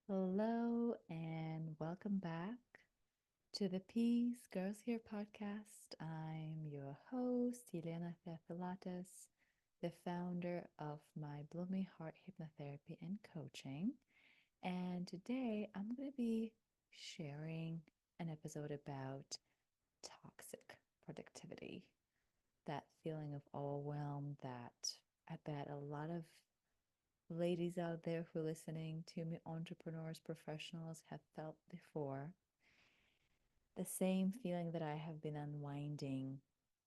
Hello and welcome back to the Peace Girls Here podcast. I'm your host, Elena Theophilatis, the founder of my Blooming Heart Hypnotherapy and Coaching. And today I'm going to be sharing an episode about toxic productivity, that feeling of overwhelm that I bet a lot of ladies out there who are listening to me, entrepreneurs, professionals, have felt before. The same feeling that I have been unwinding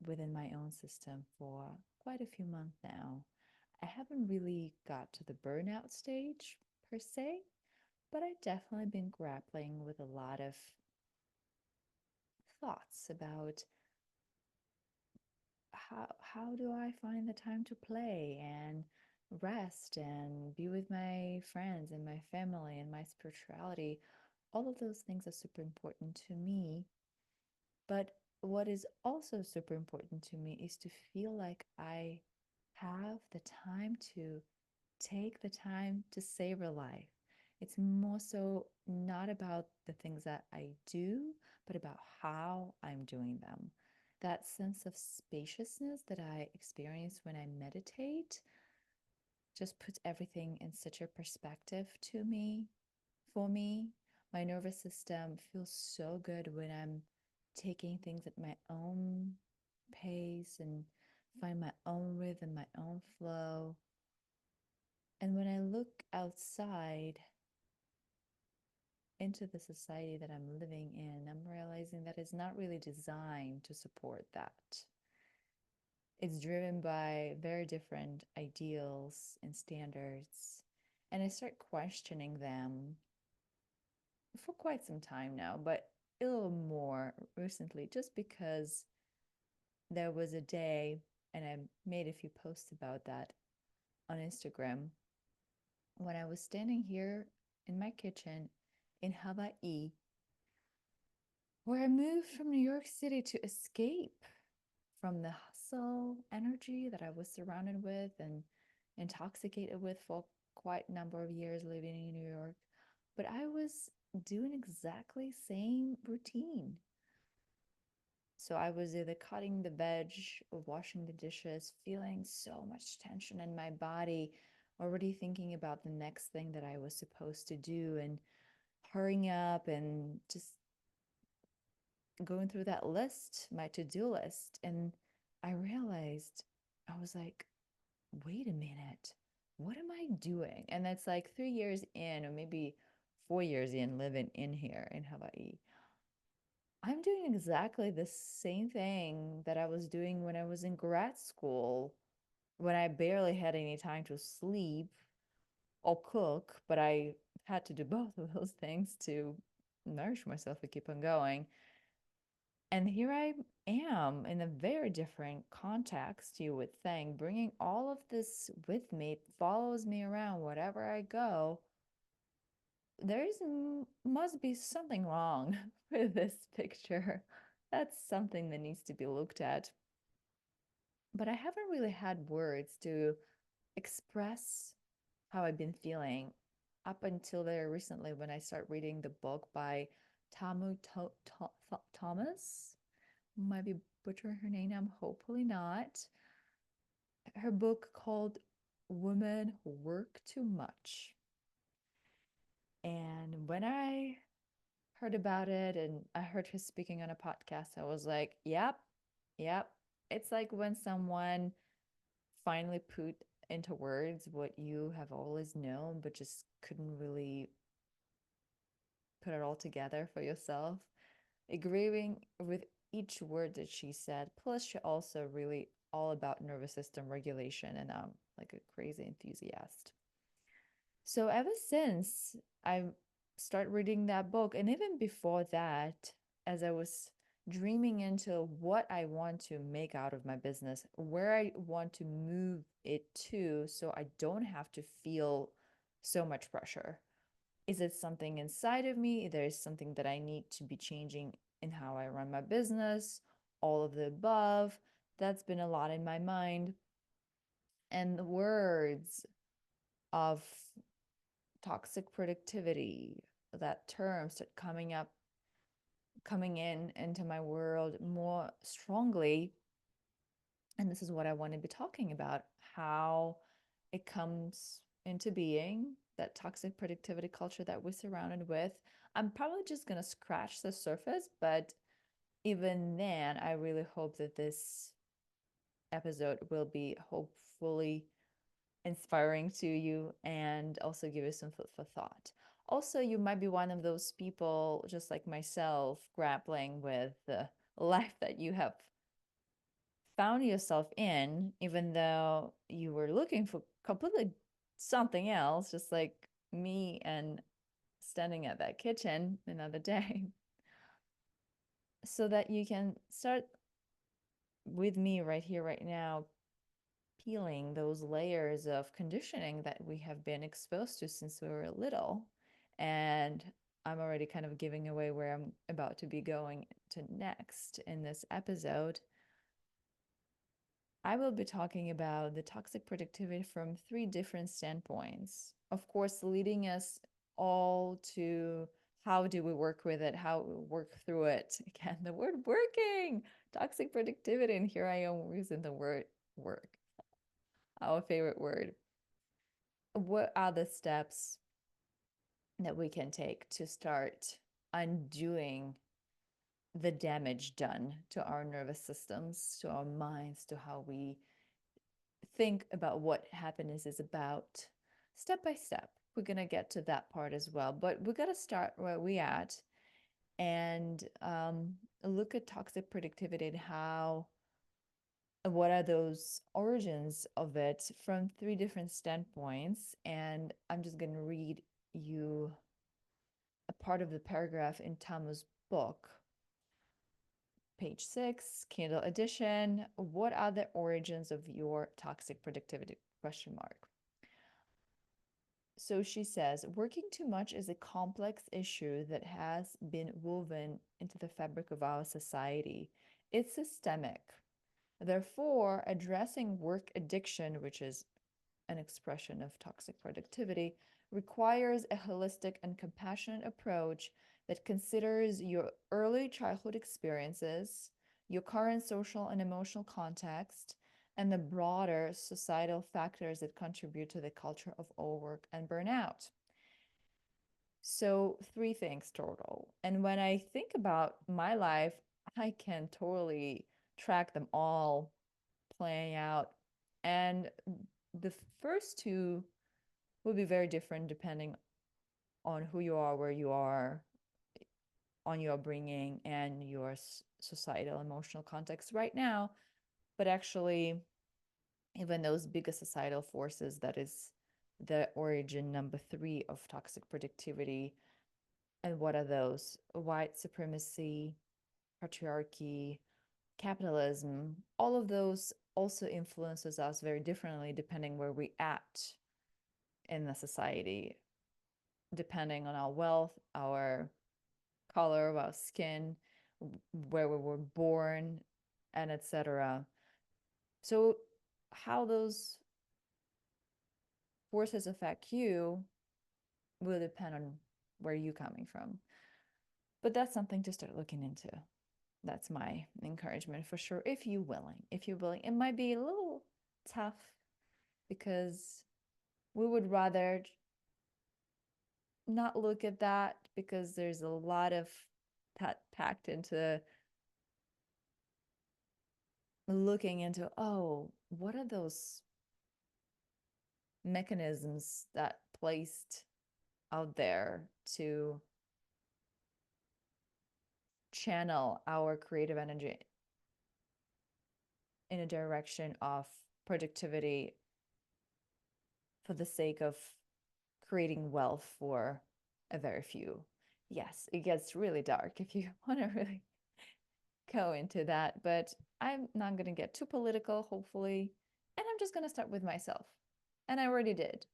within my own system for quite a few months now. I haven't really got to the burnout stage per se, but I've definitely been grappling with a lot of thoughts about how do I find the time to play and rest and be with my friends and my family and my spirituality. All of those things are super important to me. But what is also super important to me is to feel like I have the time to take the time to savor life. It's more so not about the things that I do, but about how I'm doing them. That sense of spaciousness that I experience when I meditate just puts everything in such a perspective to me. For me, my nervous system feels so good when I'm taking things at my own pace and find my own rhythm, my own flow. And when I look outside into the society that I'm living in, I'm realizing that it's not really designed to support that. It's driven by very different ideals and standards. And I start questioning them for quite some time now, but a little more recently, just because there was a day, and I made a few posts about that on Instagram, when I was standing here in my kitchen in Hawaii, where I moved from New York City to escape from the hustle energy that I was surrounded with and intoxicated with for quite a number of years living in New York. But I was doing exactly same routine. So I was either cutting the veg or washing the dishes, feeling so much tension in my body, already thinking about the next thing that I was supposed to do and hurrying up and just going through that list, my to-do list. And I realized, I was like, wait a minute, what am I doing? And that's like 3 years in, or maybe 4 years in, living in here in Hawaii. I'm doing exactly the same thing that I was doing when I was in grad school, when I barely had any time to sleep or cook, but I had to do both of those things to nourish myself and keep on going. And here I am in a very different context, you would think, bringing all of this with me. It follows me around wherever I go. There's must be something wrong with this picture. That's something that needs to be looked at. But I haven't really had words to express how I've been feeling up until very recently when I start reading the book by Thomas. Might be butchering her name. I'm hopefully not. Her book called Women Who Work Too Much. And when I heard about it and I heard her speaking on a podcast, I was like, yep, yep. It's like when someone finally put into words what you have always known, but just couldn't really put it all together for yourself. Agreeing with each word that she said. Plus, she also really all about nervous system regulation, and I'm like a crazy enthusiast. So ever since I started reading that book, and even before that, as I was dreaming into what I want to make out of my business, where I want to move it to, so I don't have to feel so much pressure. Is it something inside of me? There is something that I need to be changing in how I run my business, all of the above. That's been a lot in my mind. And the words of toxic productivity, that term started coming in into my world more strongly. And this is what I want to be talking about, how it comes into being, that toxic productivity culture that we're surrounded with. I'm probably just going to scratch the surface, but even then, I really hope that this episode will be hopefully inspiring to you and also give you some food for thought. Also, you might be one of those people, just like myself, grappling with the life that you have found yourself in, even though you were looking for completely something else, just like me and standing at that kitchen another day, so that you can start with me right here, right now, peeling those layers of conditioning that we have been exposed to since we were little. And I'm already kind of giving away where I'm about to be going to next in this episode. I will be talking about the toxic productivity from three different standpoints. Of course, leading us all to how do we work with it, how we work through it. Again, the word working, toxic productivity, and here I am using the word work, our favorite word. What are the steps that we can take to start undoing the damage done to our nervous systems, to our minds, to how we think about what happiness is about, step by step? We're going to get to that part as well, but we got to start where we at and look at toxic productivity and how what are those origins of it from three different standpoints. And I'm just going to read you a part of the paragraph in Tamu's book, page 6, Kindle edition. What are the origins of your toxic productivity? Question mark. So she says, working too much is a complex issue that has been woven into the fabric of our society. It's systemic. Therefore, addressing work addiction, which is an expression of toxic productivity, requires a holistic and compassionate approach that considers your early childhood experiences, your current social and emotional context, and the broader societal factors that contribute to the culture of overwork and burnout. So, three things total. And when I think about my life, I can totally track them all playing out. And the first two will be very different depending on who you are, where you are, on your upbringing, and your societal emotional context right now. But actually, even those bigger societal forces, that is the origin number three of toxic productivity. And what are those? White supremacy, patriarchy, capitalism, all of those also influences us very differently depending where we at in the society, depending on our wealth, our color of our skin, where we were born, and etc. So how those forces affect you will depend on where you're coming from. But that's something to start looking into. That's my encouragement for sure. If you're willing, it might be a little tough because we would rather not look at that because there's a lot of that packed into looking into, oh, what are those mechanisms that placed out there to channel our creative energy in a direction of productivity for the sake of creating wealth for a very few. Yes, it gets really dark if you want to really go into that, but I'm not going to get too political, hopefully. And I'm just going to start with myself. And I already did.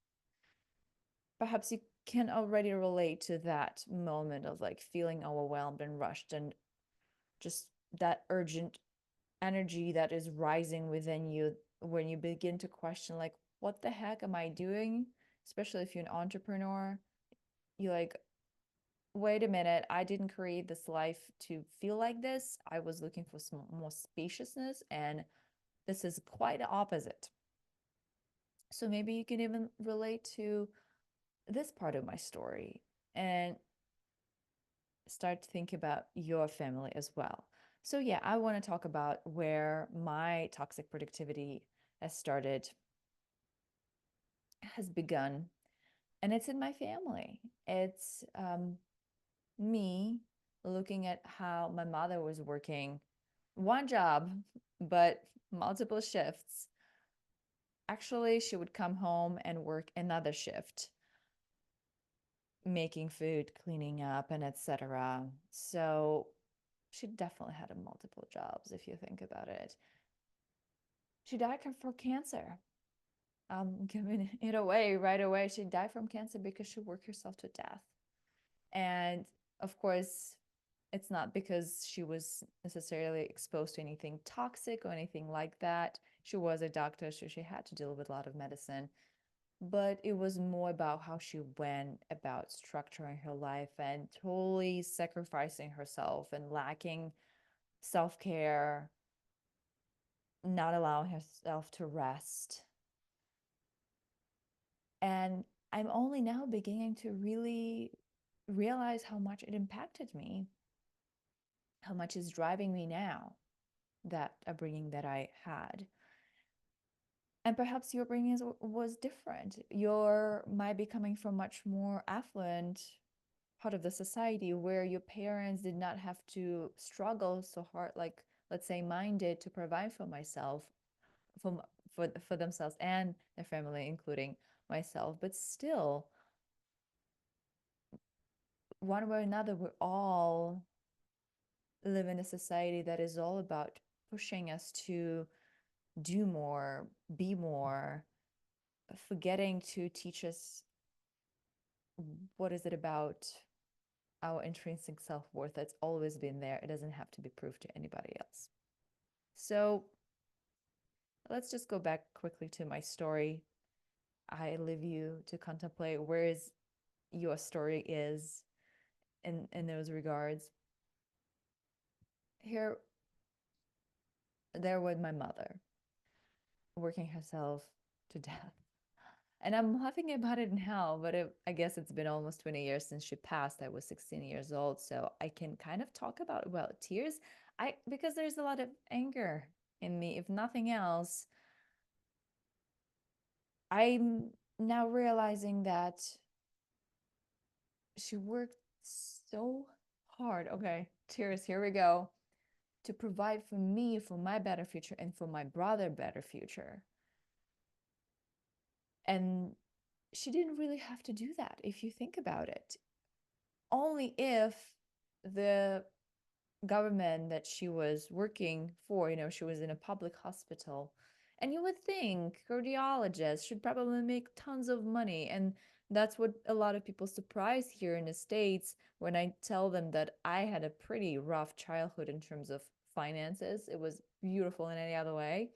Perhaps you can already relate to that moment of like feeling overwhelmed and rushed and just that urgent energy that is rising within you when you begin to question, like, what the heck am I doing? especially if you're an entrepreneur, you're like, wait a minute, I didn't create this life to feel like this. I was looking for some more spaciousness, and this is quite the opposite. So maybe you can even relate to this part of my story and start to think about your family as well. So, yeah, I want to talk about where my toxic productivity has started, has begun, and it's in my family. It's me looking at how my mother was working one job, but multiple shifts. Actually, she would come home and work another shift, making food, cleaning up, and etc. So she definitely had multiple jobs if you think about it. She died from cancer. I'm giving it away right away. She died from cancer because she worked herself to death. And of course, it's not because she was necessarily exposed to anything toxic or anything like that. She was a doctor, so she had to deal with a lot of medicine. But it was more about how she went about structuring her life and totally sacrificing herself and lacking self care, not allowing herself to rest. And I'm only now beginning to really realize how much it impacted me, how much is driving me now, that upbringing that I had. And perhaps your upbringing was different. Your might be coming from much more affluent part of the society where your parents did not have to struggle so hard, like let's say mine did, to provide for myself, for for themselves and their family, including myself. But still, one way or another, we all live in a society that is all about pushing us to do more, be more, forgetting to teach us what is it about our intrinsic self-worth that's always been there. It doesn't have to be proved to anybody else. So let's just go back quickly to my story. I leave you to contemplate where is your story is in those regards. Here, there was my mother working herself to death. And I'm laughing about it now, but I guess it's been almost 20 years since she passed. I was 16 years old, so I can kind of talk about, well, tears. Because there's a lot of anger in me. If nothing else, I'm now realizing that she worked so hard. Okay, tears, here we go. To provide for me, for my better future, and for my brother better future. And she didn't really have to do that if you think about it. Only if the government that she was working for, she was in a public hospital. And you would think cardiologists should probably make tons of money. And that's what a lot of people surprise here in the States when I tell them that I had a pretty rough childhood in terms of finances. It was beautiful in any other way.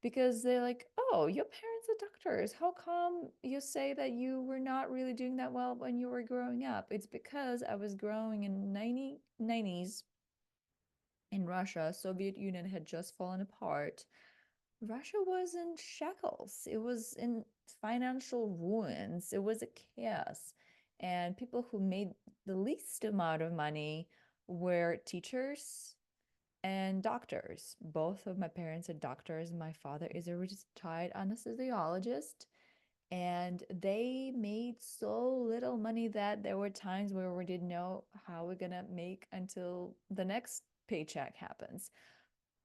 Because they're like, oh, your parents are doctors. How come you say that you were not really doing that well when you were growing up? It's because I was growing in 1990s in Russia. Soviet Union had just fallen apart. Russia was in shackles. It was in financial ruins. It was a chaos. And people who made the least amount of money were teachers and doctors. Both of my parents are doctors. My father is a retired anesthesiologist. And they made so little money that there were times where we didn't know how we're gonna make until the next paycheck happens.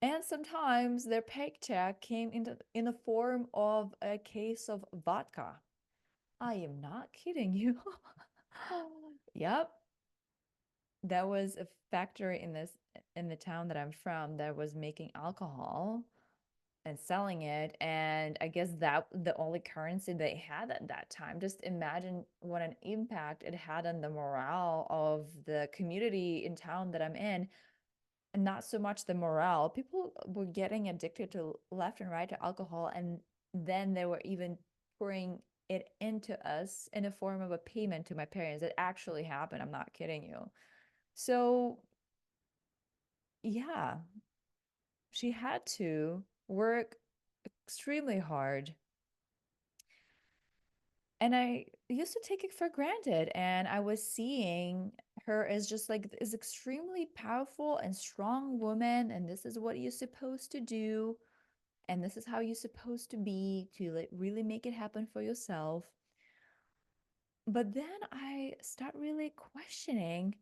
And sometimes their paycheck came in the form of a case of vodka. I am not kidding you. Yep, that was a factory in the town that I'm from that was making alcohol and selling it. And I guess that the only currency they had at that time. Just imagine what an impact it had on the morale of the community in town that I'm in. And not so much the morale. People were getting addicted to left and right to alcohol, and then they were even pouring it into us in a form of a payment to my parents. It actually happened. I'm not kidding you. So, yeah, she had to work extremely hard. And I used to take it for granted. And I was seeing her as just like this extremely powerful and strong woman. And this is what you're supposed to do. And this is how you're supposed to be to like really make it happen for yourself. But then I start really questioning,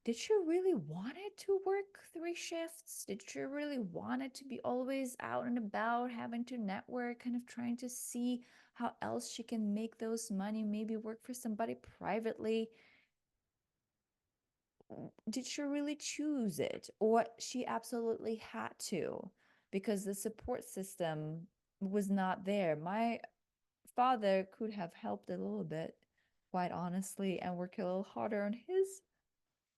did she really want it to work 3 shifts? Did she really want it to be always out and about, having to network, kind of trying to see how else she can make those money, maybe work for somebody privately? Did she really choose it? Or she absolutely had to because the support system was not there. My father could have helped a little bit, quite honestly, and work a little harder on his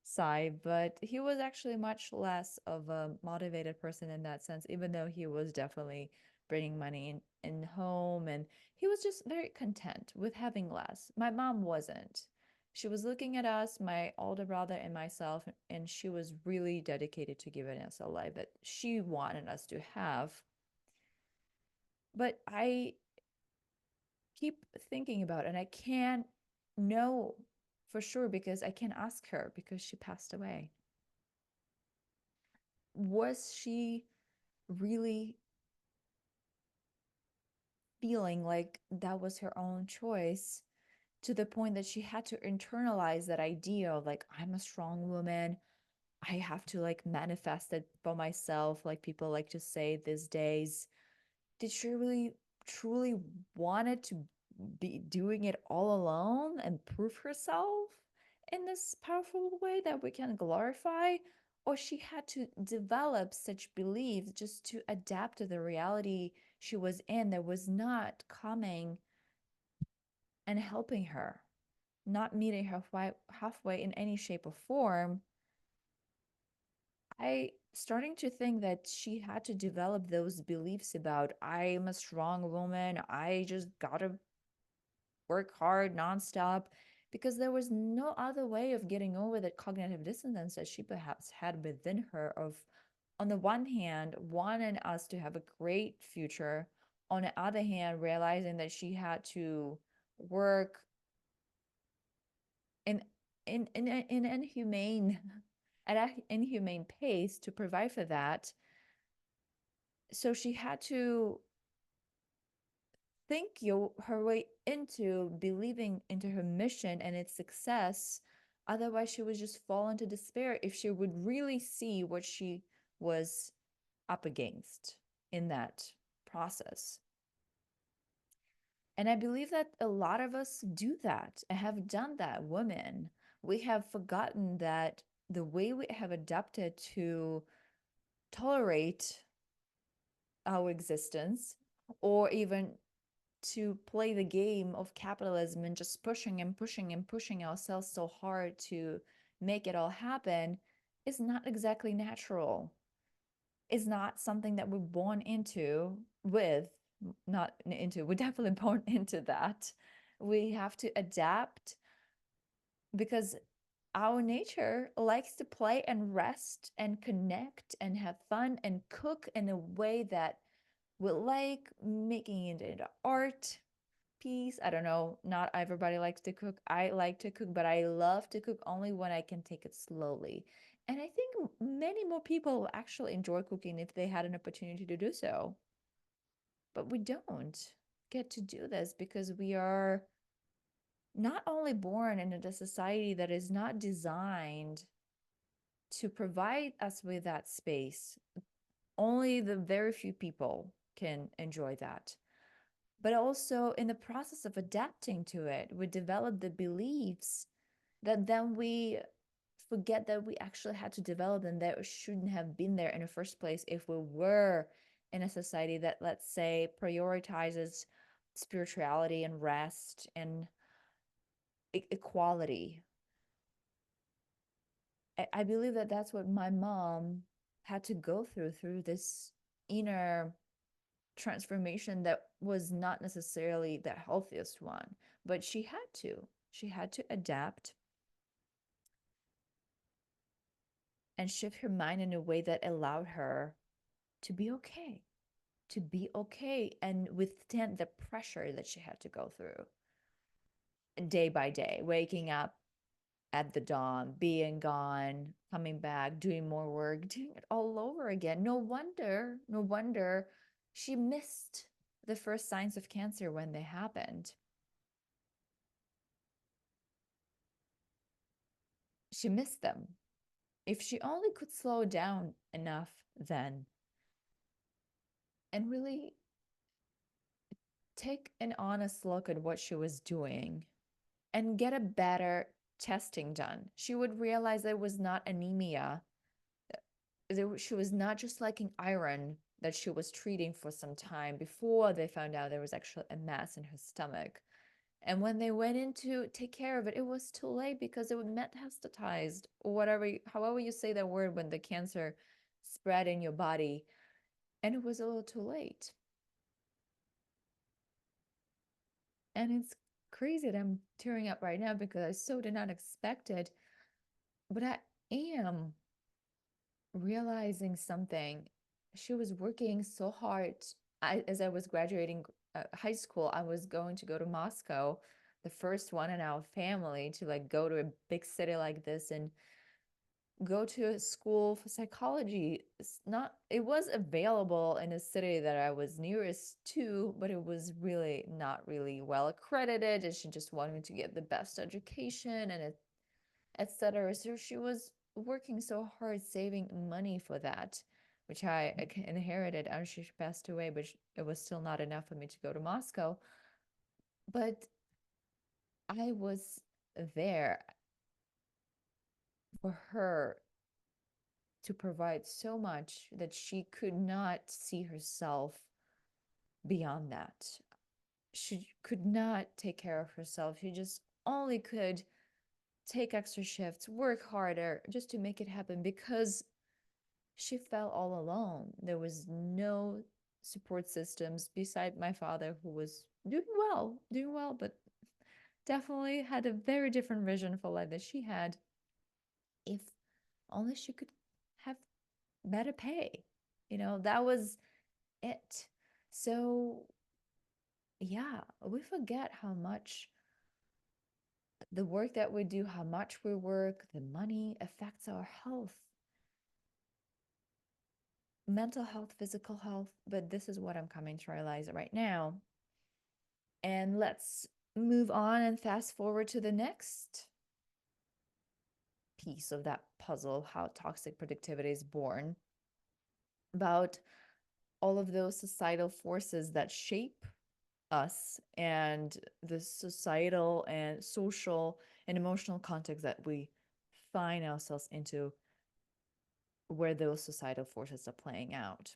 side, but he was actually much less of a motivated person in that sense, even though he was definitely bringing money in home, and he was just very content with having less. My mom wasn't. She was looking at us, my older brother and myself, and she was really dedicated to giving us a life that she wanted us to have. But I keep thinking about it, and I can't know for sure because I can't ask her because she passed away. Was she really feeling like that was her own choice to the point that she had to internalize that idea of like, I'm a strong woman, I have to like manifest it for myself, like people like to say these days? Did she really truly wanted to be doing it all alone and prove herself in this powerful way that we can glorify? Or she had to develop such beliefs just to adapt to the reality she was in that was not coming and helping her, not meeting her halfway in any shape or form? I starting to think that she had to develop those beliefs about I'm a strong woman, I just gotta work hard nonstop, because there was no other way of getting over that cognitive dissonance that she perhaps had within her of, on the one hand, wanting us to have a great future, on the other hand, realizing that she had to work in in inhumane at an inhumane pace to provide for that. So she had to think her way into believing into her mission and its success. Otherwise, she would just fall into despair if she would really see what she was up against in that process. And I believe that a lot of us do that and have done that. Women, we have forgotten that the way we have adapted to tolerate our existence, or even to play the game of capitalism and just pushing and pushing and pushing ourselves so hard to make it all happen, is not exactly natural. Is not something that we're born into with, not into, we're definitely born into that. We have to adapt because our nature likes to play and rest and connect and have fun and cook in a way that we like, making it into art piece. I don't know, not everybody likes to cook. I like to cook, but I love to cook only when I can take it slowly. And I think many more people will actually enjoy cooking if they had an opportunity to do so. But we don't get to do this because we are not only born into a society that is not designed to provide us with that space, only the very few people can enjoy that. But also in the process of adapting to it, we develop the beliefs that then we forget that we actually had to develop and that shouldn't have been there in the first place if we were in a society that, let's say, prioritizes spirituality and rest and equality. I believe that that's what my mom had to go through this inner transformation that was not necessarily the healthiest one, but she had to. She had to adapt and shift her mind in a way that allowed her to be okay, to be okay and withstand the pressure that she had to go through day by day, waking up at the dawn, being gone, coming back, doing more work, doing it all over again. No wonder she missed the first signs of cancer when they happened. She missed them. If she only could slow down enough then and really take an honest look at what she was doing and get a better testing done, she would realize that it was not anemia. She was not just lacking iron that she was treating for some time before they found out there was actually a mass in her stomach. And when they went in to take care of it, it was too late because it was metastasized or whatever, however you say that word when the cancer spread in your body. And it was a little too late. And it's crazy that I'm tearing up right now because I so did not expect it. But I am realizing something. She was working so hard. As I was graduating high school, I was going to go to Moscow, the first one in our family to like go to a big city like this and go to a school for psychology. It was available in a city that I was nearest to, but it was really not really well accredited. And she just wanted me to get the best education and etc. So she was working so hard saving money for that, which I inherited after she passed away, but it was still not enough for me to go to Moscow. But I was there for her to provide so much that she could not see herself beyond that. She could not take care of herself. She just only could take extra shifts, work harder just to make it happen because she felt all alone. There was no support systems beside my father, who was doing well, but definitely had a very different vision for life that she had. If only she could have better pay. That was it. So, yeah, we forget how much the work that we do, how much we work, the money affects our health, mental health, physical health. But this is what I'm coming to realize right now. And let's move on and fast forward to the next piece of that puzzle, how toxic productivity is born, about all of those societal forces that shape us and the societal and social and emotional context that we find ourselves into, where those societal forces are playing out.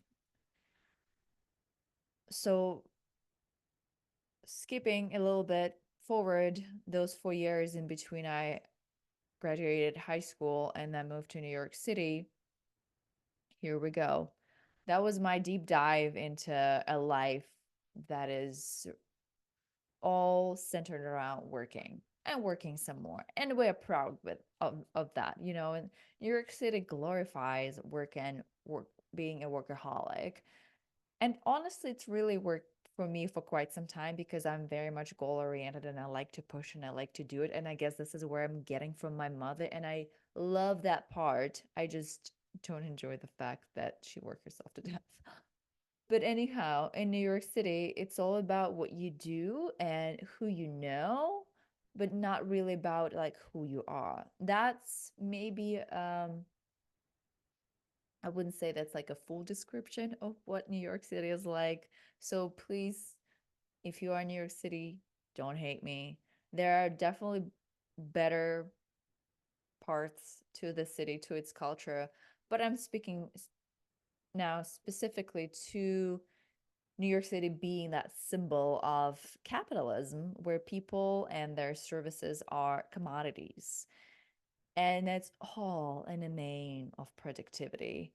So, skipping a little bit forward, those 4 years in between, I graduated high school and then moved to New York City. Here we go. That was my deep dive into a life that is all centered around working and working some more. And we're proud of that. And New York City glorifies work and work being a workaholic. And honestly, it's really worked for me for quite some time because I'm very much goal oriented and I like to push and I like to do it. And I guess this is where I'm getting from my mother. And I love that part. I just don't enjoy the fact that she worked herself to death. But anyhow, in New York City, it's all about what you do and who you know, but not really about like who you are. That's maybe I wouldn't say that's like a full description of what New York City is like. So please, if you are in New York City, don't hate me. There are definitely better parts to the city, to its culture, but I'm speaking now specifically to New York City being that symbol of capitalism, where people and their services are commodities. And it's all in the name of productivity.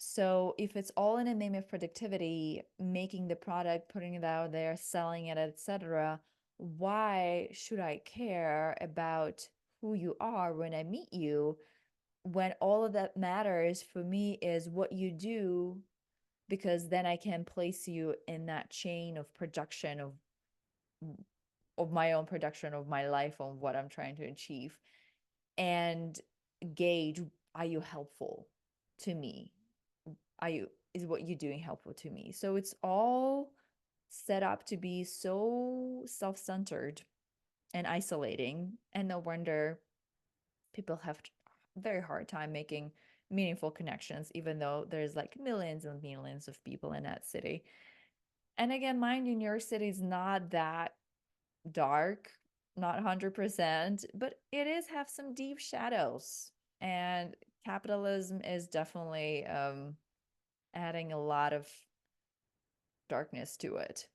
So if it's all in the name of productivity, making the product, putting it out there, selling it, etc., why should I care about who you are when I meet you, when all of that matters for me is what you do, because then I can place you in that chain of production of my own production of my life, on what I'm trying to achieve, and gauge, are you helpful to me? Are you, is what you're doing helpful to me? So it's all set up to be so self-centered and isolating, and no wonder people have a very hard time making meaningful connections, even though there's like millions and millions of people in that city. And again, mind you, New York City is not that dark, not 100%, but it is have some deep shadows. And capitalism is definitely adding a lot of darkness to it.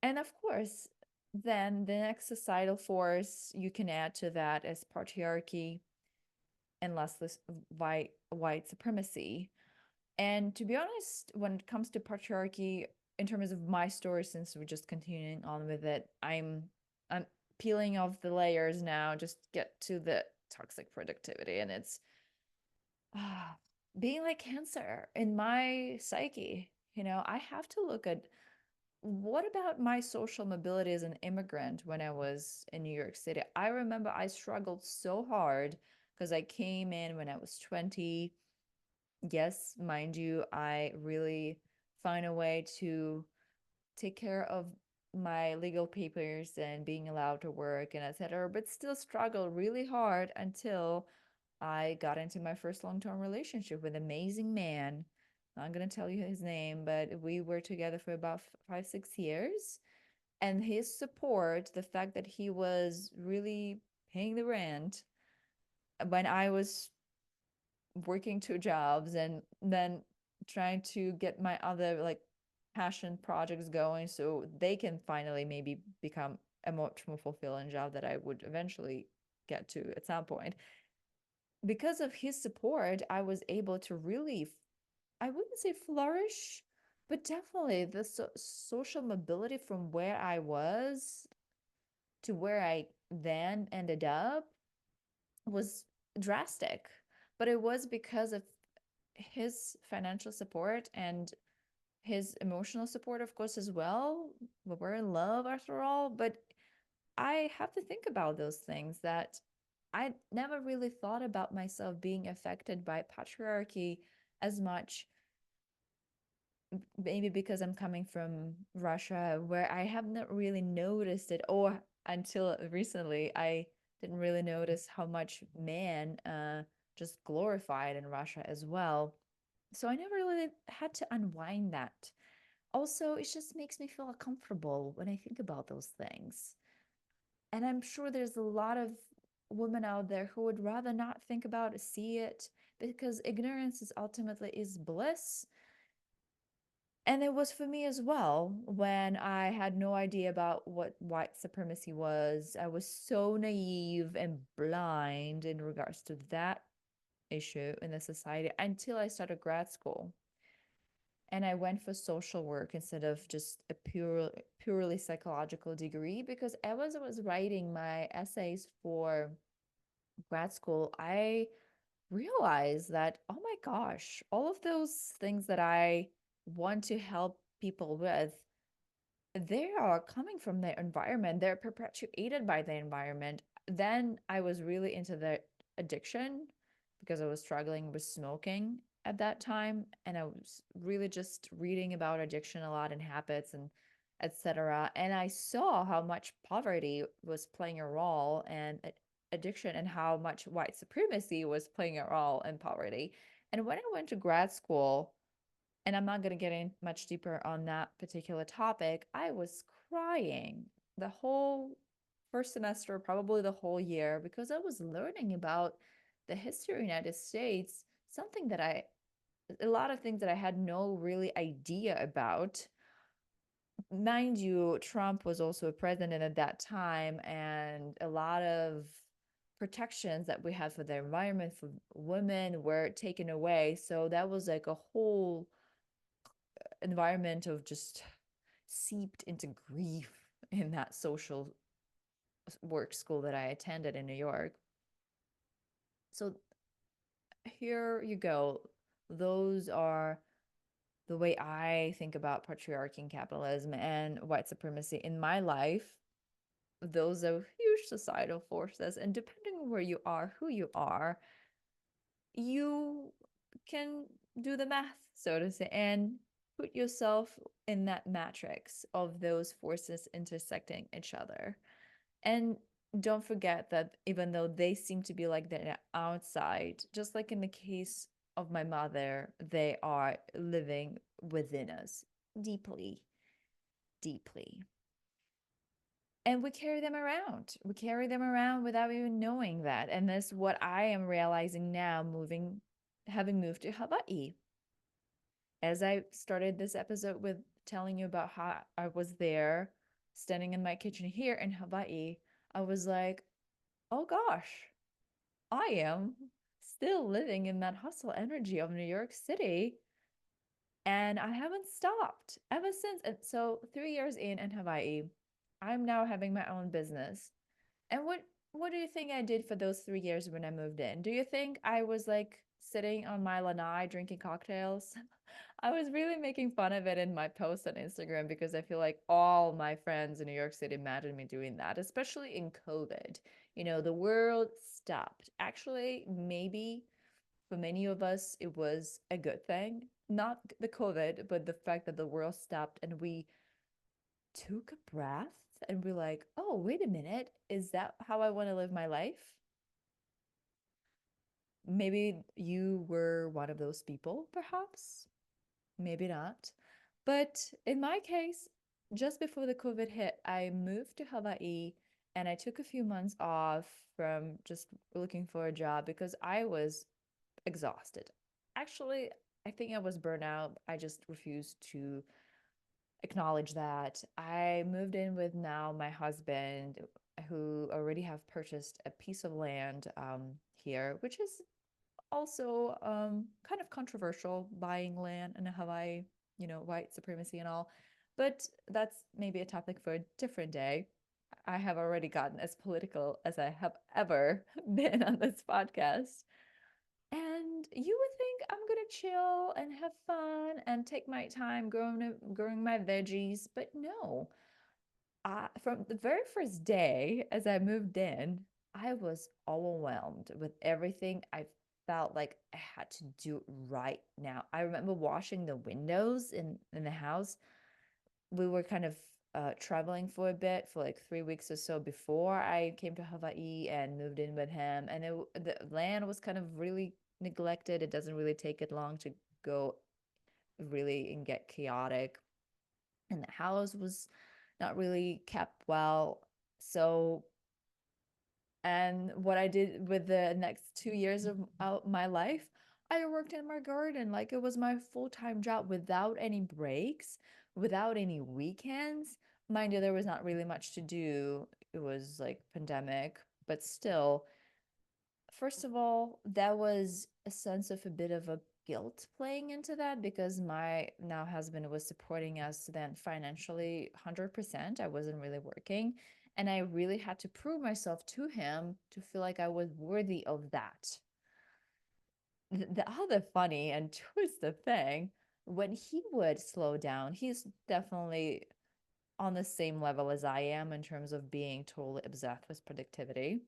And of course, then the next societal force you can add to that is patriarchy and less white supremacy. And to be honest, when it comes to patriarchy, in terms of my story, since we're just continuing on with it, I'm peeling off the layers now, just get to the toxic productivity. And it's ah, being like cancer in my psyche. I have to look at, what about my social mobility as an immigrant when I was in New York City? I remember I struggled so hard because I came in when I was 20. Yes, mind you, I really find a way to take care of my legal papers and being allowed to work and etc., but still struggle really hard until I got into my first long-term relationship with an amazing man. Not gonna tell you his name, but we were together for about 5, 6 years. And his support, the fact that he was really paying the rent when I was working 2 jobs and then trying to get my other like passion projects going so they can finally maybe become a much more fulfilling job that I would eventually get to at some point. Because of his support, I was able to really, I wouldn't say flourish, but definitely the social mobility from where I was to where I then ended up was drastic. But it was because of his financial support and his emotional support, of course, as well. We're in love after all. But I have to think about those things, that I never really thought about myself being affected by patriarchy as much, maybe because I'm coming from Russia, where I have not really noticed it, or until recently, I didn't really notice how much man just glorified in Russia as well. So I never really had to unwind that. Also, it just makes me feel uncomfortable when I think about those things. And I'm sure there's a lot of women out there who would rather not think about it, see it, because ignorance is ultimately is bliss. And it was for me as well when I had no idea about what white supremacy was. I was so naive and blind in regards to that issue in the society until I started grad school. And I went for social work instead of just a purely psychological degree, because as I was writing my essays for grad school, I realized that, oh my gosh, all of those things that I want to help people with, they are coming from their environment. They're perpetuated by the environment. Then I was really into the addiction because I was struggling with smoking at that time. And I was really just reading about addiction a lot and habits and etc. And I saw how much poverty was playing a role and addiction, and how much white supremacy was playing a role in poverty. And when I went to grad school, and I'm not going to get in much deeper on that particular topic, I was crying the whole first semester, probably the whole year, because I was learning about the history of the United States, something that a lot of things that I had no really idea about. Mind you, Trump was also a president at that time, and a lot of protections that we had for the environment for women were taken away. So that was like a whole environment of just seeped into grief in that social work school that I attended in New York. So here you go. Those are the way I think about patriarchy and capitalism and white supremacy in my life. Those are huge societal forces. And depending on where you are, who you are, you can do the math, so to say, and put yourself in that matrix of those forces intersecting each other. And don't forget that even though they seem to be like the outside, just like in the case of my mother, they are living within us deeply, deeply. And we carry them around. We carry them around without even knowing that. And that's what I am realizing now, having moved to Hawaii. As I started this episode with telling you about how I was there, standing in my kitchen here in Hawaii, I was like, oh gosh, I am still living in that hustle energy of New York City. And I haven't stopped ever since. And so 3 years in Hawaii, I'm now having my own business. And what do you think I did for those 3 years when I moved in? Do you think I was like sitting on my lanai drinking cocktails? I was really making fun of it in my posts on Instagram because I feel like all my friends in New York City imagined me doing that, especially in COVID. You know, the world stopped. Actually, maybe for many of us, it was a good thing. Not the COVID, but the fact that the world stopped and we took a breath and we're like, oh, wait a minute. Is that how I want to live my life? Maybe you were one of those people, perhaps. Maybe not. But in my case, just before the COVID hit, I moved to Hawaii and I took a few months off from just looking for a job because I was exhausted. Actually, I think I was burnout. I just refused to acknowledge that. I moved in with now my husband, who already have purchased a piece of land here, which is also kind of controversial, buying land in Hawaii, you know, white supremacy and all. But that's maybe a topic for a different day. I have already gotten as political as I have ever been on this podcast. And you would think I'm gonna chill and have fun and take my time growing my veggies, but no. From the very first day as I moved in, I was overwhelmed with everything. I felt like I had to do right now. I remember washing the windows in the house. We were kind of traveling for a bit for like 3 weeks or so before I came to Hawaii and moved in with him. And the land was kind of really neglected. It doesn't really take it long to go really and get chaotic. And the house was not really kept well. So, and what I did with the next 2 years of my life, I worked in my garden like it was my full-time job without any breaks, without any weekends. Mind you, there was not really much to do. It was like pandemic, but still, first of all, that was a sense of a bit of a guilt playing into that because my now husband was supporting us then financially 100%. I wasn't really working. And I really had to prove myself to him to feel like I was worthy of that. The other funny and twisted thing, when he would slow down, he's definitely on the same level as I am in terms of being totally obsessed with productivity.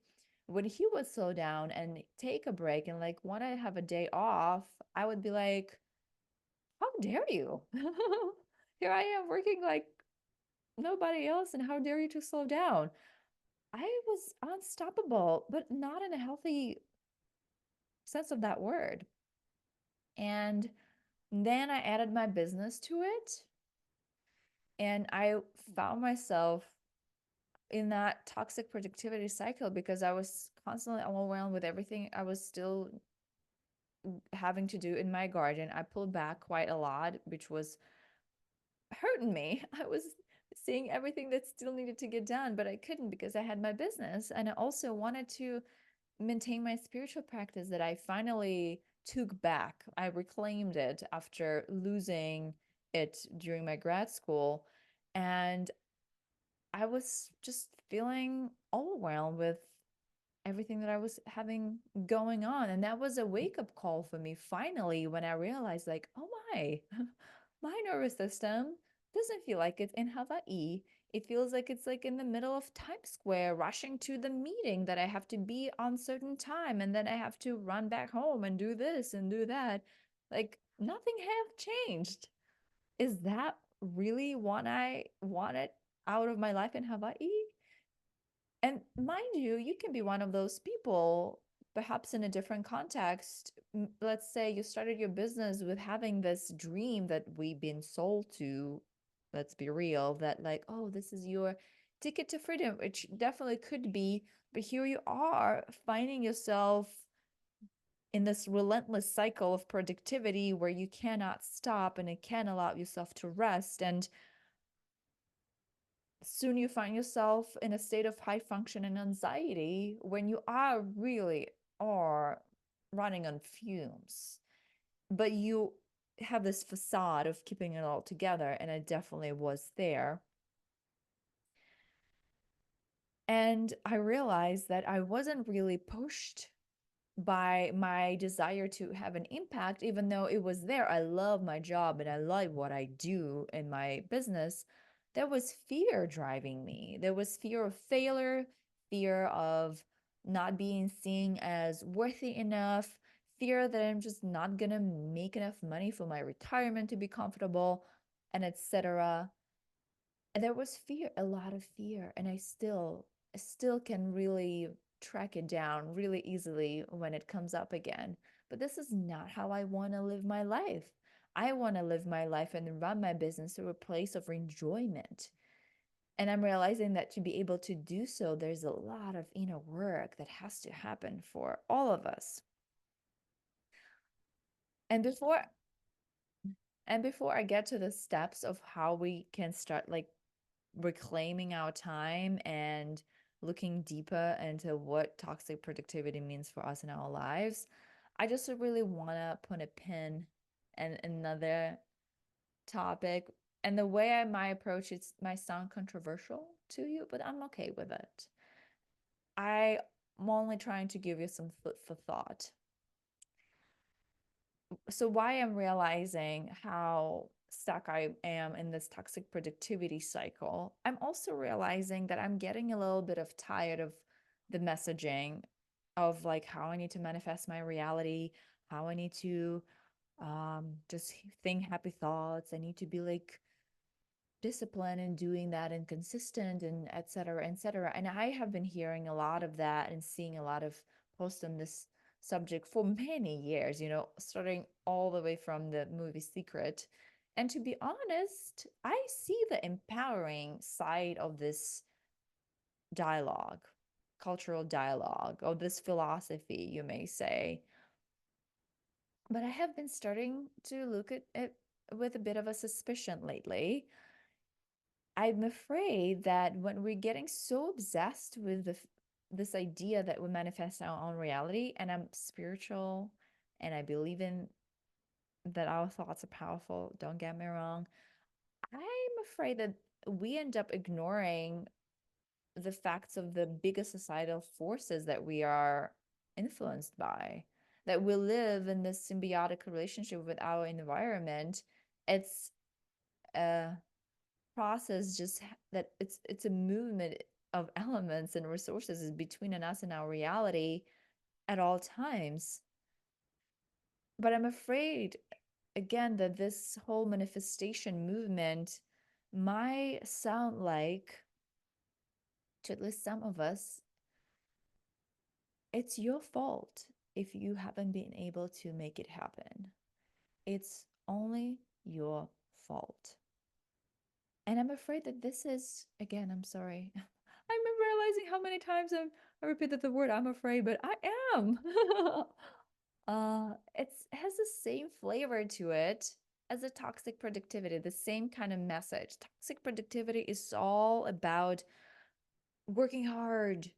When he would slow down and take a break and like want to have a day off, I would be like, how dare you? Here I am working like nobody else, and how dare you to slow down? I was unstoppable, but not in a healthy sense of that word. And then I added my business to it, and I found myself in that toxic productivity cycle because I was constantly overwhelmed with everything I was still having to do in my garden. I pulled back quite a lot, which was hurting me. I was seeing everything that still needed to get done, but I couldn't because I had my business. And I also wanted to maintain my spiritual practice that I finally took back. I reclaimed it after losing it during my grad school. And I was just feeling overwhelmed with everything that I was having going on. And that was a wake up call for me finally when I realized, like, oh my, my nervous system doesn't feel like it's in Hawaii. It feels like it's like in the middle of Times Square, rushing to the meeting that I have to be on certain time, and then I have to run back home and do this and do that. Like nothing have changed. Is that really what I wanted out of my life in Hawaii? And mind you, you can be one of those people, perhaps in a different context. Let's say you started your business with having this dream that we've been sold to. Let's be real, that like, oh, this is your ticket to freedom, which definitely could be. But here you are finding yourself in this relentless cycle of productivity where you cannot stop and you can't allow yourself to rest. And soon you find yourself in a state of high function and anxiety when you are really are running on fumes, but you have this facade of keeping it all together, and it definitely was there. And I realized that I wasn't really pushed by my desire to have an impact, even though it was there. I love my job and I love what I do in my business. There was fear driving me. There was fear of failure, fear of not being seen as worthy enough, fear that I'm just not gonna make enough money for my retirement to be comfortable, and etc. And there was fear, a lot of fear, and I still can really track it down really easily when it comes up again. But this is not how I want to live my life. I want to live my life and run my business to a place of enjoyment. And I'm realizing that to be able to do so, there's a lot of inner work that has to happen for all of us. And before I get to the steps of how we can start like reclaiming our time and looking deeper into what toxic productivity means for us in our lives, I just really want to put a pin in another topic. And the way I might approach it might sound controversial to you, but I'm okay with it. I'm only trying to give you some food for thought. So why I'm realizing how stuck I am in this toxic productivity cycle, I'm also realizing that I'm getting a little bit of tired of the messaging of like how I need to manifest my reality, how I need to just think happy thoughts. I need to be like discipline and doing that and consistent and et cetera, et cetera. And I have been hearing a lot of that and seeing a lot of posts on this subject for many years, starting all the way from the movie Secret. And to be honest, I see the empowering side of this dialogue, cultural dialogue, or this philosophy, you may say. But I have been starting to look at it with a bit of a suspicion lately. I'm afraid that when we're getting so obsessed with this idea that we manifest our own reality, and I'm spiritual and I believe in that our thoughts are powerful, don't get me wrong, I'm afraid that we end up ignoring the facts of the biggest societal forces that we are influenced by, that we live in this symbiotic relationship with our environment. It's a process just that it's a movement of elements and resources is between us and our reality at all times. But I'm afraid again that this whole manifestation movement might sound like, to at least some of us, it's your fault if you haven't been able to make it happen. It's only your fault. And I'm afraid that this is, again, I'm sorry. I'm realizing how many times I repeated the word I'm afraid, but I am. It has the same flavor to it as a toxic productivity, the same kind of message. Toxic productivity is all about working hard,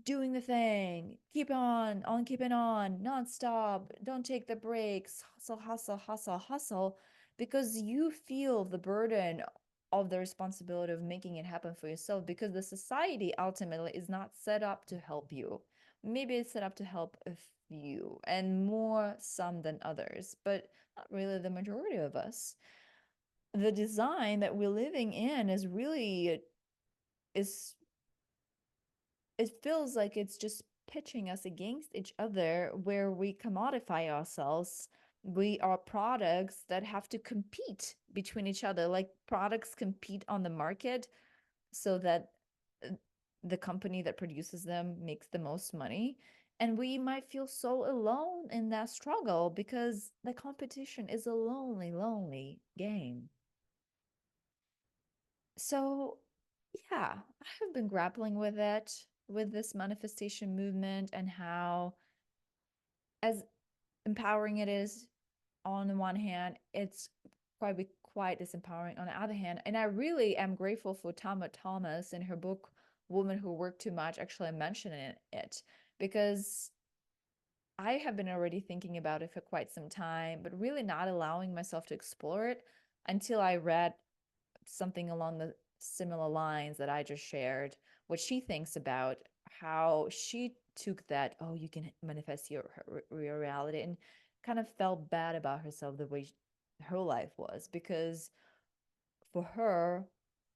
doing the thing, keep on keeping on, nonstop, don't take the breaks, hustle, hustle, hustle, hustle, because you feel the burden of the responsibility of making it happen for yourself because the society ultimately is not set up to help you. Maybe it's set up to help a few and more some than others, but not really the majority of us. The design that we're living in is really is it feels like it's just pitching us against each other where we commodify ourselves. We are products that have to compete between each other, like products compete on the market so that uh, the company that produces them makes the most money. And we might feel so alone in that struggle because the competition is a lonely, lonely game. So, yeah, I have been grappling with it, with this manifestation movement and how, as empowering it is on the one hand, it's quite disempowering on the other hand. And I really am grateful for Tamu Thomas in her book Woman Who Worked Too Much actually mentioning it because I have been already thinking about it for quite some time, but really not allowing myself to explore it until I read something along the similar lines that I just shared, what she thinks about how she took that, oh, you can manifest your reality, and kind of felt bad about herself the way her life was because for her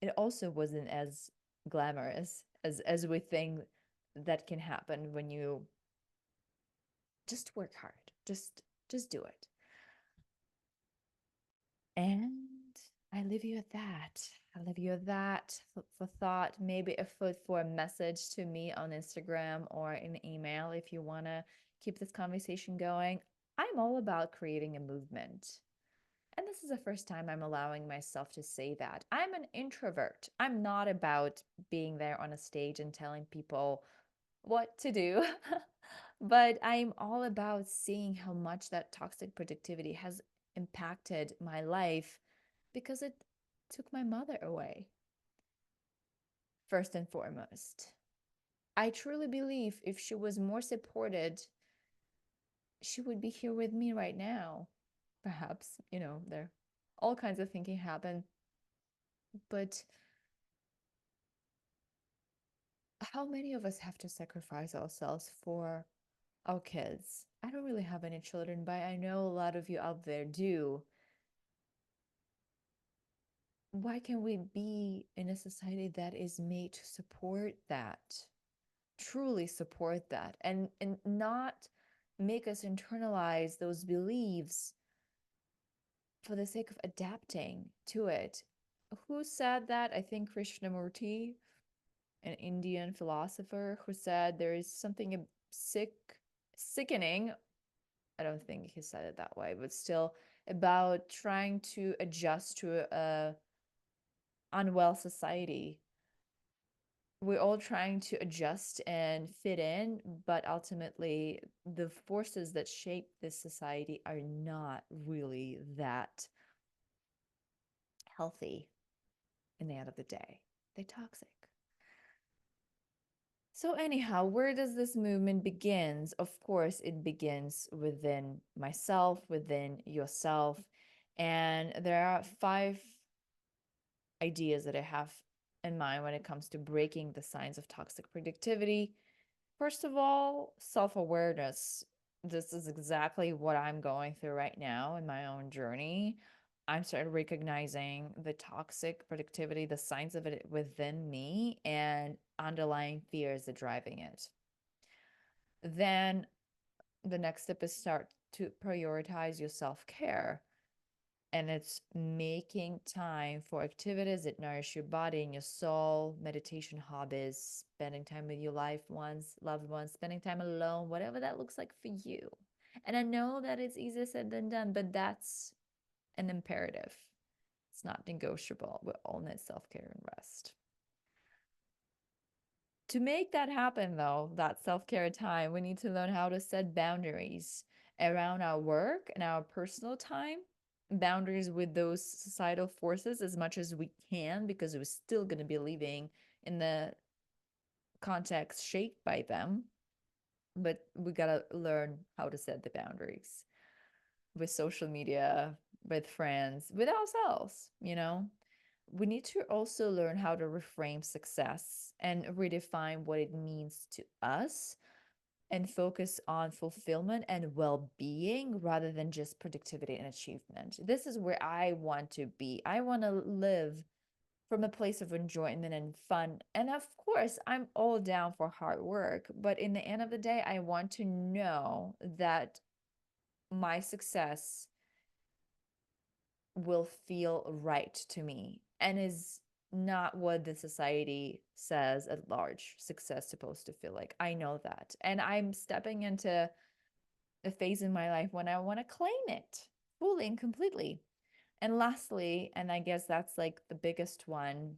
it also wasn't as glamorous as we think that can happen when you just work hard, just do it. And I leave you at that. I leave you at that for thought, maybe a foot for a message to me on Instagram or an email if you want to keep this conversation going. I'm all about creating a movement. And this is the first time I'm allowing myself to say that. I'm an introvert. I'm not about being there on a stage and telling people what to do. But I'm all about seeing how much that toxic productivity has impacted my life because it took my mother away, first and foremost. I truly believe if she was more supported, she would be here with me right now. Perhaps, there all kinds of thinking happen, but how many of us have to sacrifice ourselves for our kids? I don't really have any children, but I know a lot of you out there do. Why can't we be in a society that is made to support that, truly support that, and not make us internalize those beliefs for the sake of adapting to it? Who said that? I think Krishnamurti, an Indian philosopher, who said there is something sickening. I don't think he said it that way, but still about trying to adjust to a unwell society. We're all trying to adjust and fit in, but ultimately, the forces that shape this society are not really that healthy in the end of the day. They're toxic. So anyhow, where does this movement begins? Of course, it begins within myself, within yourself. And there are 5 ideas that I have in mind when it comes to breaking the signs of toxic productivity. First of all, self awareness. This is exactly what I'm going through right now in my own journey. I'm started recognizing the toxic productivity, the signs of it within me, and underlying fears that driving it. Then the next step is start to prioritize your self care. And it's making time for activities that nourish your body and your soul, meditation hobbies, spending time with your loved ones, spending time alone, whatever that looks like for you. And I know that it's easier said than done, but that's an imperative. It's not negotiable. We all need self-care and rest. To make that happen, though, that self-care time, we need to learn how to set boundaries around our work and our personal time, boundaries with those societal forces as much as we can, because we're still going to be living in the context shaped by them, but we gotta learn how to set the boundaries with social media, with friends, with ourselves, you know? We need to also learn how to reframe success and redefine what it means to us and focus on fulfillment and well-being rather than just productivity and achievement. This is where I want to be. I want to live from a place of enjoyment and fun. And of course, I'm all down for hard work, but in the end of the day, I want to know that my success will feel right to me and is not what the society says at large success supposed to feel like. I know that. And I'm stepping into a phase in my life when I want to claim it fully and completely. And lastly, and I guess that's like the biggest one,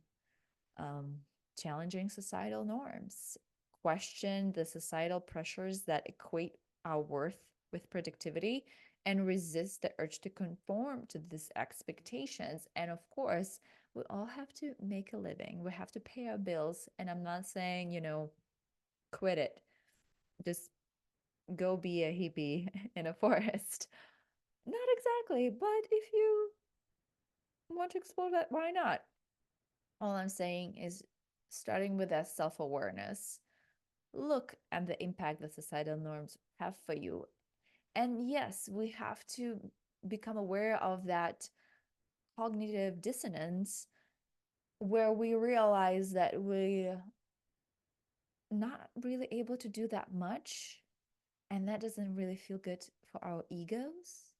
um, challenging societal norms, question the societal pressures that equate our worth with productivity, and resist the urge to conform to these expectations. And of course, we all have to make a living, we have to pay our bills. And I'm not saying, quit it, just go be a hippie in a forest. Not exactly, but if you want to explore that, why not? All I'm saying is starting with that self awareness, look at the impact that societal norms have for you. And yes, we have to become aware of that cognitive dissonance where we realize that we're not really able to do that much. And that doesn't really feel good for our egos.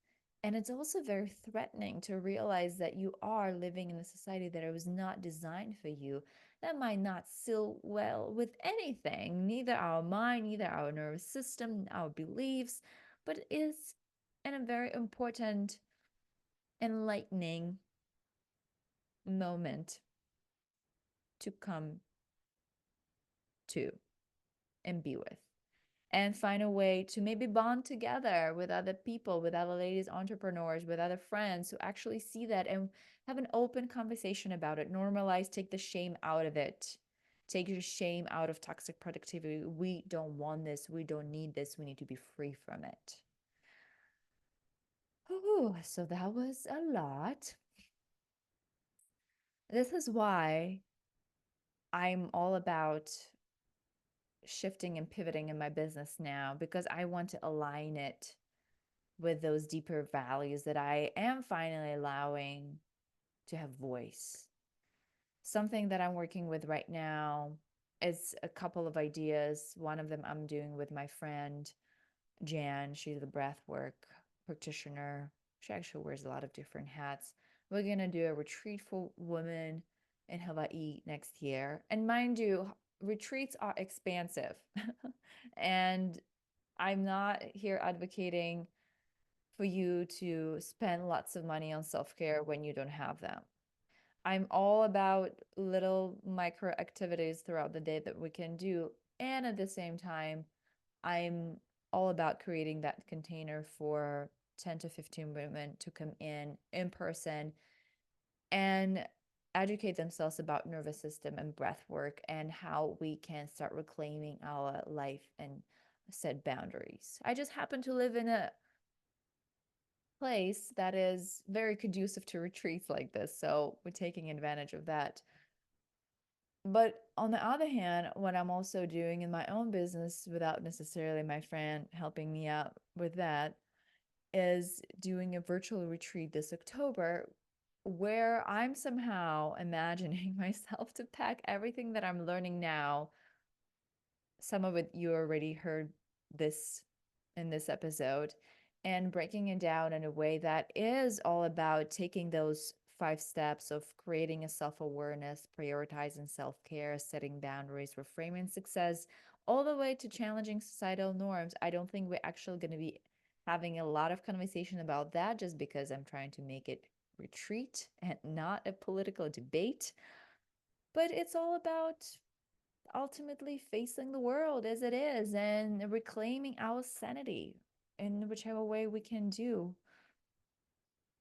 And it's also very threatening to realize that you are living in a society that was not designed for you, that might not sit well with anything, neither our mind, neither our nervous system, our beliefs, but is in a very important, enlightening moment to come to and be with. And find a way to maybe bond together with other people, with other ladies entrepreneurs, with other friends who actually see that and have an open conversation about it. Normalize, take the shame out of it. Take the shame out of toxic productivity. We don't want this. We don't need this. We need to be free from it. Ooh, so that was a lot. This is why I'm all about shifting and pivoting in my business now, because I want to align it with those deeper values that I am finally allowing to have voice. Something that I'm working with right now is a couple of ideas. One of them I'm doing with my friend Jan. She's a breathwork practitioner. She actually wears a lot of different hats. We're gonna do a retreat for women in Hawaii next year. And mind you, retreats are expansive. And I'm not here advocating for you to spend lots of money on self-care when you don't have them. I'm all about little micro activities throughout the day that we can do. And at the same time, I'm all about creating that container for 10 to 15 women to come in person and educate themselves about nervous system and breath work and how we can start reclaiming our life and set boundaries. I just happen to live in a place that is very conducive to retreats like this. So we're taking advantage of that. But on the other hand, what I'm also doing in my own business without necessarily my friend helping me out with that is doing a virtual retreat this October where I'm somehow imagining myself to pack everything that I'm learning now. Some of it you already heard this in this episode, and breaking it down in a way that is all about taking those 5 steps of creating a self-awareness, prioritizing self-care, setting boundaries, reframing success, all the way to challenging societal norms. I don't think we're actually going to be having a lot of conversation about that just because I'm trying to make it retreat and not a political debate. But it's all about ultimately facing the world as it is and reclaiming our sanity in whichever way we can do.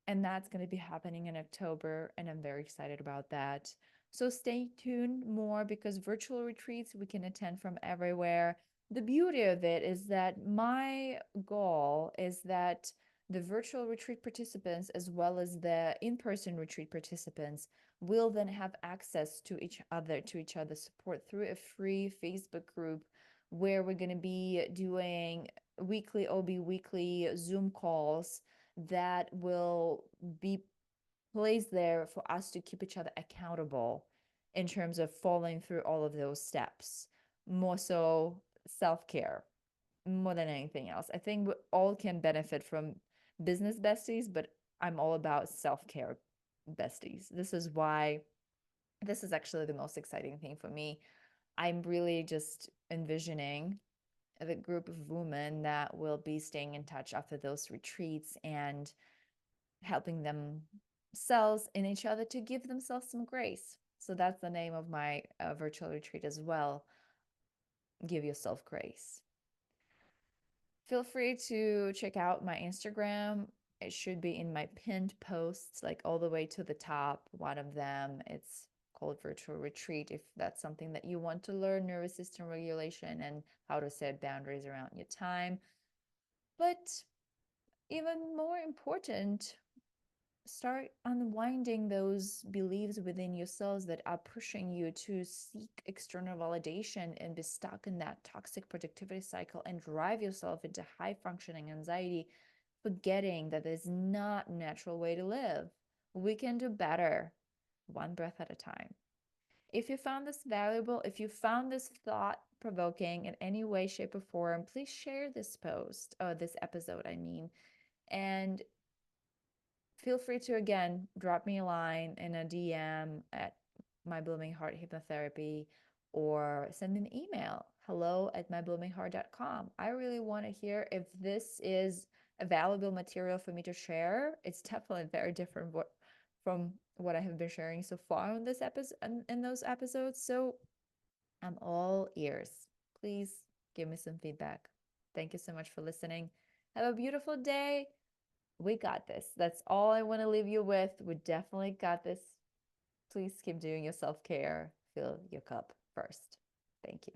And that's going to be happening in October, and I'm very excited about that. So stay tuned more because virtual retreats we can attend from everywhere. The beauty of it is that my goal is that the virtual retreat participants, as well as the in-person retreat participants, will then have access to each other's support through a free Facebook group where we're going to be doing weekly or bi-weekly Zoom calls that will be placed there for us to keep each other accountable in terms of following through all of those steps. More so self-care, more than anything else. I think we all can benefit from business besties, but I'm all about self-care besties. This is actually the most exciting thing for me. I'm really just envisioning the group of women that will be staying in touch after those retreats and helping themselves and each other to give themselves some grace. So that's the name of my virtual retreat as well. Give yourself grace. Feel free to check out my Instagram. It should be in my pinned posts, like all the way to the top. One of them, it's called Virtual Retreat. If that's something that you want to learn, nervous system regulation and how to set boundaries around your time. But even more important, start unwinding those beliefs within yourselves that are pushing you to seek external validation and be stuck in that toxic productivity cycle and drive yourself into high functioning anxiety, forgetting that there's not a natural way to live. We can do better, one breath at a time. If you found this valuable, if you found this thought provoking in any way, shape, or form, please share this post or this episode, I mean, and feel free to again drop me a line in a DM at My Blooming Heart Hypnotherapy or send me an email hello@mybloomingheart.com. I really want to hear if this is a valuable material for me to share. It's definitely very different from what I have been sharing so far in this episode in those episodes. So I'm all ears. Please give me some feedback. Thank you so much for listening. Have a beautiful day. We got this. That's all I want to leave you with. We definitely got this. Please keep doing your self care. Fill your cup first. Thank you.